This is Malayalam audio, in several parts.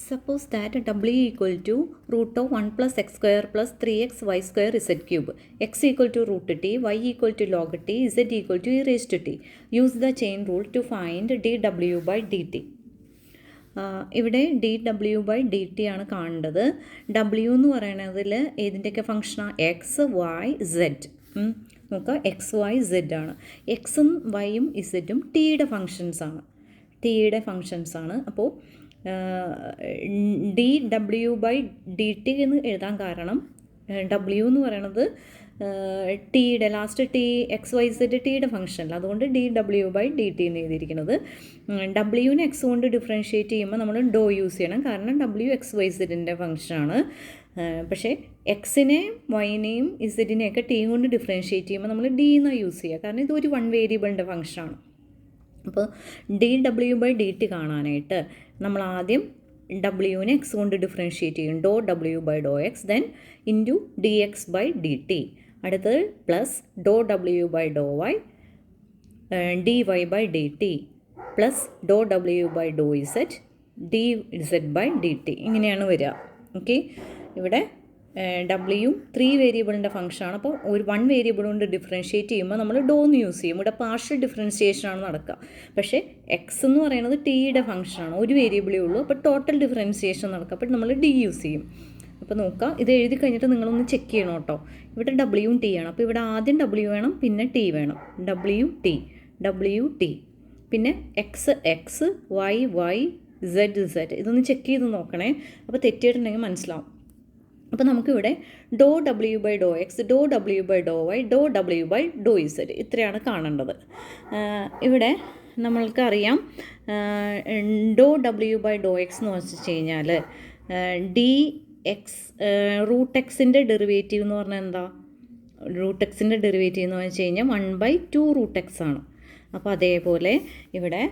Suppose that w equal to root of 1 plus x square plus 3x y square z cube, x equal to root t, y equal to log t, z equal to e raised to t. Use the chain rule to find dw by dt. ഇവിടെ ഡി ഡബ്ല്യു ബൈ ഡി ടി ആണ് കാണേണ്ടത്. ഡബ്ല്യു എന്ന് പറയുന്നതിൽ ഏതിൻ്റെയൊക്കെ ഫംഗ്ഷനാണ്? X Y z. നോക്കുക, എക്സ് വൈ സെഡ് ആണ്. എക്സും വൈയും ഇസഡും ടിയുടെ ഫങ്ഷൻസാണ്. അപ്പോൾ ഡി ഡബ്ല്യു ബൈ ഡി ടി എന്ന് എഴുതാൻ കാരണം ഡബ്ല്യു എന്ന് പറയണത് ടിയുടെ last t x Y z ടിയുടെ ഫംഗ്ഷനല്ല, അതുകൊണ്ട് ഡി ഡബ്ല്യു ബൈ ഡി ടി എന്ന് എഴുതിയിരിക്കുന്നത്. ഡബ്ല്യുവിനെ എക്സ് കൊണ്ട് ഡിഫറൻഷ്യേറ്റ് ചെയ്യുമ്പോൾ നമ്മൾ ഡോ യൂസ് ചെയ്യണം, കാരണം ഡബ്ല്യു എക്സ് വൈ സെഡിൻ്റെ ഫംഗ്ഷനാണ്. പക്ഷേ എക്സിനെ വൈനെയും ഇസഡിനെയൊക്കെ ടി കൊണ്ട് ഡിഫറൻഷ്യേറ്റ് ചെയ്യുമ്പോൾ നമ്മൾ ഡി എന്നാണ് യൂസ് ചെയ്യുക, കാരണം ഇതൊരു വൺ വേരിയബിളിൻ്റെ ഫംഗ്ഷനാണ്. അപ്പോൾ ഡി ഡബ്ല്യു ബൈ ഡി ടി കാണാനായിട്ട് നമ്മൾ ആദ്യം ഡബ്ല്യുവിനെ എക്സ് കൊണ്ട് ഡിഫറൻഷ്യേറ്റ് ചെയ്യും, ഡോ W by Dr x, then into d X by d t. അടുത്തത് പ്ലസ് ഡോ W by Dr Y D Y by d t, plus ഡോ W by Dr Z D Z by d t. ഇങ്ങനെയാണ് വരിക. ഓക്കെ, ഇവിടെ ഡബ്ല്യു 3 വേരിയബിളിൻ്റെ ഫംഗ്ഷനാണ്. അപ്പോൾ ഒരു 1 വേരിയബിൾ കൊണ്ട് ഡിഫറൻഷ്യേറ്റ് ചെയ്യുമ്പോൾ നമ്മൾ ഡോ എന്ന് യൂസ് ചെയ്യും. ഇവിടെ പാർഷ്യൽ ഡിഫറൻഷ്യേഷനാണ് നടക്കുക. പക്ഷേ എക്സ് എന്ന് പറയുന്നത് ടിയുടെ ഫംഗ്ഷനാണ്, ഒരു വേരിയബിളേ ഉള്ളൂ. അപ്പോൾ ടോട്ടൽ ഡിഫറൻഷ്യേഷൻ നടക്കുക, അപ്പോൾ നമ്മൾ ഡി യൂസ് ചെയ്യും. അപ്പോൾ നോക്കുക, ഇത് എഴുതി കഴിഞ്ഞിട്ട് നിങ്ങളൊന്ന് ചെക്ക് ചെയ്യണം കേട്ടോ. ഇവിടെ ഡബ്ല്യുവും ടി ആണ്, അപ്പോൾ ഇവിടെ ആദ്യം ഡബ്ല്യു വേണം, പിന്നെ ടി വേണം. ഡബ്ല്യു ടി, പിന്നെ എക്സ് വൈ സെഡ്. ഇതൊന്ന് ചെക്ക് ചെയ്ത് നോക്കണേ, അപ്പോൾ തെറ്റിയിട്ടുണ്ടെങ്കിൽ മനസ്സിലാവും. അപ്പോൾ നമുക്കിവിടെ ഡോ ഡബ്ല്യു ബൈ ഡോ എക്സ്, ഡോ ഡബ്ല്യു ബൈ ഡോ വൈ, ഡോ ഡബ്ല്യു ബൈ ഡോ ഇസഡ്, ഇത്രയാണ് കാണേണ്ടത്. ഇവിടെ നമ്മൾക്കറിയാം ഡോ ഡബ്ല്യു ബൈ ഡോ എക്സ് എന്ന് വെച്ച് കഴിഞ്ഞാൽ ഡി എക്സ് റൂട്ട് എക്സിൻ്റെ ഡെറിവേറ്റീവ് എന്ന് പറഞ്ഞാൽ എന്താ? റൂട്ട് എക്സിൻ്റെ ഡെറിവേറ്റീവ് എന്ന് വെച്ച് കഴിഞ്ഞാൽ 1/2 റൂട്ട് എക്സ് ആണ്. അപ്പോൾ അതേപോലെ ഇവിടെ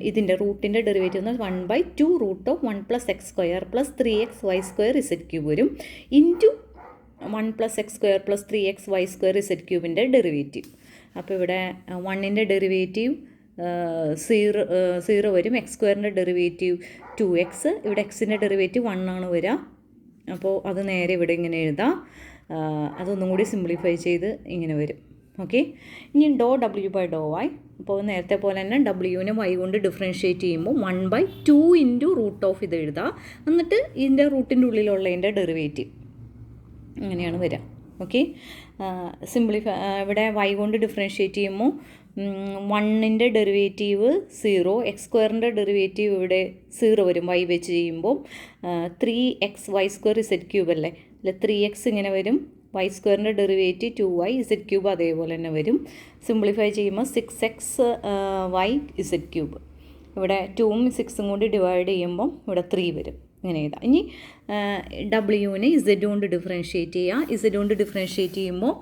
ഇതിൻ്റെ റൂട്ടിൻ്റെ ഡെറിവേറ്റീവ് എന്ന് പറഞ്ഞാൽ 1/2 root of 1 plus X square plus 3x y square Z cube വരും, into 1 plus X square plus 3x y square Z ക്യൂബിൻ്റെ ഡെറിവേറ്റീവ്. അപ്പോൾ ഇവിടെ 1ൻ്റെ ഡെറിവേറ്റീവ് 0 വരും, എക്സ് സ്ക്വയറിൻ്റെ ഡെറിവേറ്റീവ് 2x, ഇവിടെ എക്സിൻ്റെ ഡെറിവേറ്റീവ് 1 ആണ് വരിക. അപ്പോൾ അത് നേരെ ഇവിടെ ഇങ്ങനെ എഴുതാം. അതൊന്നും കൂടി സിംപ്ലിഫൈ ചെയ്ത് ഇങ്ങനെ വരും. ഓക്കെ, ഇനി ഡോ ഡബ്ല്യു ബൈ ഡോ വൈ. അപ്പോൾ നേരത്തെ പോലെ തന്നെ ഡബ്ല്യുവിനെ വൈ കൊണ്ട് ഡിഫറൻഷ്യേറ്റ് ചെയ്യുമ്പോൾ 1/2 ഇൻറ്റു റൂട്ട് ഓഫ് ഇത് എഴുതാം, എന്നിട്ട് ഇതിൻ്റെ റൂട്ടിൻ്റെ ഉള്ളിലുള്ളതിൻ്റെ ഡെറിവേറ്റീവ് അങ്ങനെയാണ് വരിക. ഓക്കെ, സിംപ്ലിഫൈ ഇവിടെ വൈ കൊണ്ട് ഡിഫറൻഷ്യേറ്റ് ചെയ്യുമ്പോൾ 1ൻ്റെ ഡെറിവേറ്റീവ് 0, എക്സ് സ്ക്വയറിൻ്റെ ഡെറിവേറ്റീവ് ഇവിടെ 0 വരും വൈ വെച്ച് ചെയ്യുമ്പോൾ. 3x y square Z cube അല്ലേ, അല്ല 3x ഇങ്ങനെ വരും, വൈ സ്ക്വയറിൻ്റെ ഡെറിവേറ്റീവ് 2y ഇസഡ് ക്യൂബ് അതേപോലെ തന്നെ വരും. സിംപ്ലിഫൈ ചെയ്യുമ്പോൾ 6x y ഇസഡ് ക്യൂബ്, ഇവിടെ 2ഉം 6ഉം കൂടി ഡിവൈഡ് ചെയ്യുമ്പോൾ ഇവിടെ 3 വരും. ഇങ്ങനെ എഴുതാം. ഇനി ഡബ്ല്യുവിനെ ഇസഡ് കൊണ്ട് ഡിഫറൻഷ്യേറ്റ് ചെയ്യുക. ഇസഡ് കൊണ്ട് ഡിഫറൻഷ്യേറ്റ് ചെയ്യുമ്പോൾ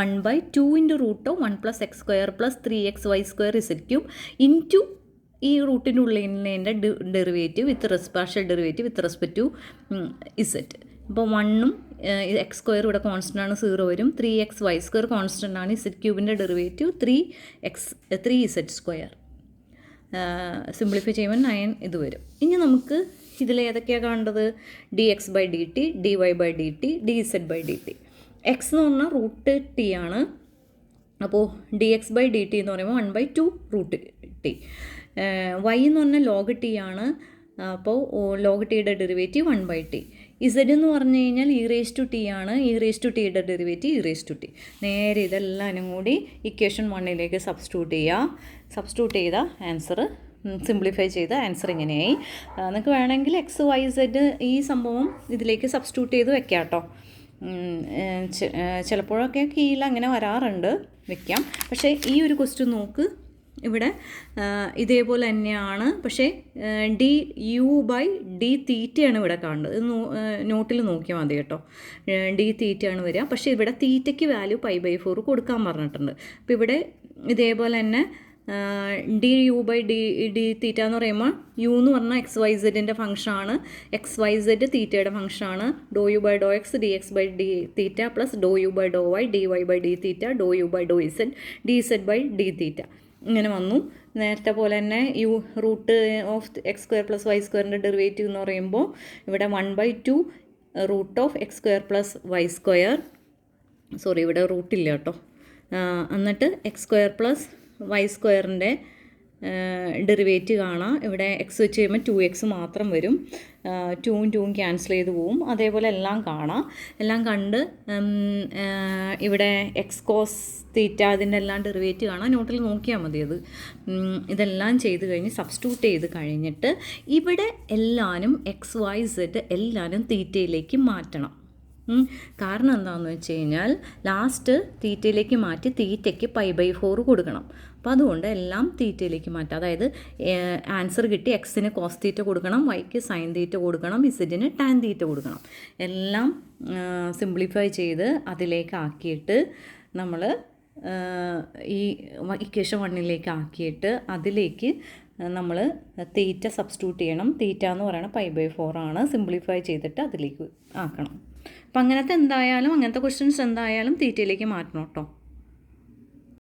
1/2 into root of 1 plus X square plus 3x y square Z cube into ഈ റൂട്ടിൻ്റെ ഉള്ളിൻ്റെ derivative partial derivative with respect to Z. അപ്പോൾ 1ഉം എക്സ് സ്ക്വയർ ഇവിടെ കോൺസ്റ്റൻ്റ് ആണ്, 0 വരും. 3x y സ്ക്വയർ കോൺസ്റ്റൻ്റ് ആണ്, ഇസഡ് ക്യൂബിൻ്റെ ഡെറിവേറ്റീവ് 3 ഇസഡ് സ്ക്വയർ. സിംപ്ലിഫൈ ചെയ്യുമ്പോൾ 9 ഇത് വരും. ഇനി നമുക്ക് ഇതിൽ ഏതൊക്കെയാണ് കാണേണ്ടത്? D X by d t, d Y by d t, d Z by d t. X എന്ന് പറഞ്ഞാൽ റൂട്ട് ടി ആണ്, അപ്പോൾ d X by d t എന്ന് പറയുമ്പോൾ 1/2 റൂട്ട് ടി. വൈ എന്ന് പറഞ്ഞാൽ ലോഗ് ടി ആണ്, അപ്പോൾ ലോഗ് ടിയുടെ ഡെറിവേറ്റീവ് 1/t. ഇസഡ് എന്ന് പറഞ്ഞു കഴിഞ്ഞാൽ ഇ റേസ് ടു ടി ആണ്, ഇ റേസ് ടു ടിയുടെ derivative e raise to t. നേരെ ഇതെല്ലാവരും കൂടി ഇക്വേഷൻ 1ലേക്ക് സബ്സ്റ്റിറ്റ്യൂട്ട് ചെയ്ത ആൻസർ സിംപ്ലിഫൈ ചെയ്ത ആൻസർ ഇങ്ങനെയായി. നിങ്ങൾക്ക് വേണമെങ്കിൽ എക്സ് വൈ സെഡ് ഈ സംഭവം ഇതിലേക്ക് സബ്സ്റ്റിറ്റ്യൂട്ട് ചെയ്ത് വെക്കാം കേട്ടോ. ചിലപ്പോഴൊക്കെ കീഴിൽ അങ്ങനെ വരാറുണ്ട്, വെക്കാം. പക്ഷേ ഈ ഒരു ക്വസ്റ്റ്യൻ നോക്ക്, ഇവിടെ ഇതേപോലെ തന്നെയാണ്, പക്ഷേ ഡി യു ബൈ ഡി തീറ്റയാണ് ഇവിടെ കാണുന്നത്. ഇത് നോട്ടിൽ നോക്കിയാൽ മതി കേട്ടോ. ഡി തീറ്റയാണ് വരിക, പക്ഷേ ഇവിടെ തീറ്റയ്ക്ക് വാല്യൂ π/4 കൊടുക്കാൻ പറഞ്ഞിട്ടുണ്ട്. അപ്പോൾ ഇവിടെ ഇതേപോലെ തന്നെ ഡി യു ബൈ ഡി തീറ്റ എന്ന് പറയുമ്പോൾ യു എന്ന് പറഞ്ഞാൽ എക്സ് വൈ സെഡിൻ്റെ ഫംഗ്ഷനാണ്, എക്സ് വൈ സെഡ് തീറ്റയുടെ ഫംഗ്ഷനാണ്. Doe U by Dr X D X by D theta plus doe U by Dr Y D Y by D theta, doe U by Dr Z D Z by D theta. ഇങ്ങനെ വന്നു. നേരത്തെ പോലെ തന്നെ root of X square plus Y സ്ക്വയറിൻ്റെ ഡെറിവേറ്റീവ് എന്ന് പറയുമ്പോൾ ഇവിടെ 1/2 root of X square plus Y square, sorry ഇവിടെ റൂട്ടില്ല കേട്ടോ. എന്നിട്ട് എക്സ് സ്ക്വയർ പ്ലസ് വൈ സ്ക്വയറിൻ്റെ ഡെറിവേറ്റീവ് കാണാം. ഇവിടെ എക്സ് വെച്ച് കഴിയുമ്പോൾ 2x മാത്രം വരും. 2ഉം ക്യാൻസൽ ചെയ്ത് പോവും. അതേപോലെ എല്ലാം കാണാം. എല്ലാം കണ്ട് ഇവിടെ എക്സ് കോസ് തീറ്റ അതിൻ്റെ എല്ലാം ഡെറിവേറ്റീവ് കാണാം. നോട്ടിൽ നോക്കിയാൽ മതി അത്. ഇതെല്ലാം ചെയ്ത് കഴിഞ്ഞ് സബ്സ്റ്റിറ്റ്യൂട്ട് ചെയ്ത് കഴിഞ്ഞിട്ട് ഇവിടെ എല്ലാവരും എക്സ് വൈ സെഡ് എല്ലാവരും തീറ്റയിലേക്ക് മാറ്റണം. കാരണം എന്താണെന്ന് വെച്ച് കഴിഞ്ഞാൽ ലാസ്റ്റ് തീറ്റയിലേക്ക് മാറ്റി തീറ്റയ്ക്ക് π/4 കൊടുക്കണം. അപ്പോൾ അതുകൊണ്ട് എല്ലാം തീറ്റയിലേക്ക് മാറ്റാം. അതായത് ആൻസർ കിട്ടി. എക്സിന് കോസ് തീറ്റ കൊടുക്കണം, വൈക്ക് സൈൻ തീറ്റ കൊടുക്കണം, ഇസഡിന് ടാൻ തീറ്റ കൊടുക്കണം. എല്ലാം സിംപ്ലിഫൈ ചെയ്ത് അതിലേക്ക് ആക്കിയിട്ട് നമ്മൾ ഈ ഇക്വേഷൻ 1ലേക്ക് ആക്കിയിട്ട് അതിലേക്ക് നമ്മൾ തീറ്റ സബ്സ്റ്റിറ്റ്യൂട്ട് ചെയ്യണം. തീറ്റ എന്ന് പറയുന്നത് π/4 ആണ്. സിംപ്ലിഫൈ ചെയ്തിട്ട് അതിലേക്ക് ആക്കണം. അപ്പം അങ്ങനത്തെ ക്വസ്റ്റ്യൻസ് എന്തായാലും തീറ്റയിലേക്ക് മാറ്റണം കേട്ടോ.